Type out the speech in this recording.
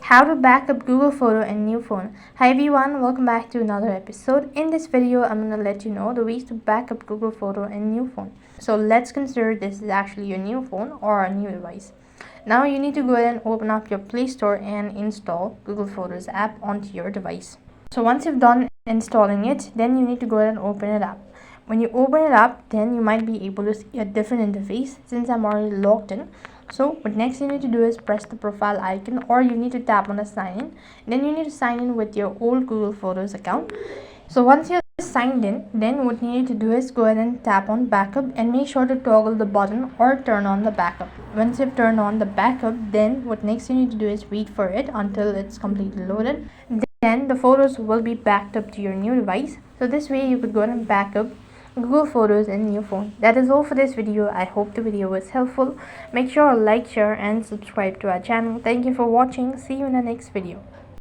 How to back up Google Photo in new phone. Hi everyone, welcome back to another episode. In this video, I'm going to let you know the ways to back up Google Photo in new phone. So let's consider this is actually your new phone or a new device. Now you need to go ahead and open up your Play Store and install Google Photos app onto your device. So once you've done installing it, then you need to go ahead and open it up. When you open it up, then you might be able to see a different interface since I'm already logged in. So what next you need to do is press the profile icon, or you need to tap on the sign in. Then you need to sign in with your old Google Photos account. So once you're signed in, then what you need to do is go ahead and tap on backup and make sure to toggle the button or turn on the backup. Once you've turned on the backup, then what next you need to do is wait for it until it's completely loaded. Then the photos will be backed up to your new device. So this way you could go ahead and back up Google Photos in your phone. That is all for this video. I hope the video was helpful. Make sure to like, share and subscribe to our channel. Thank you for watching. See you in the next video.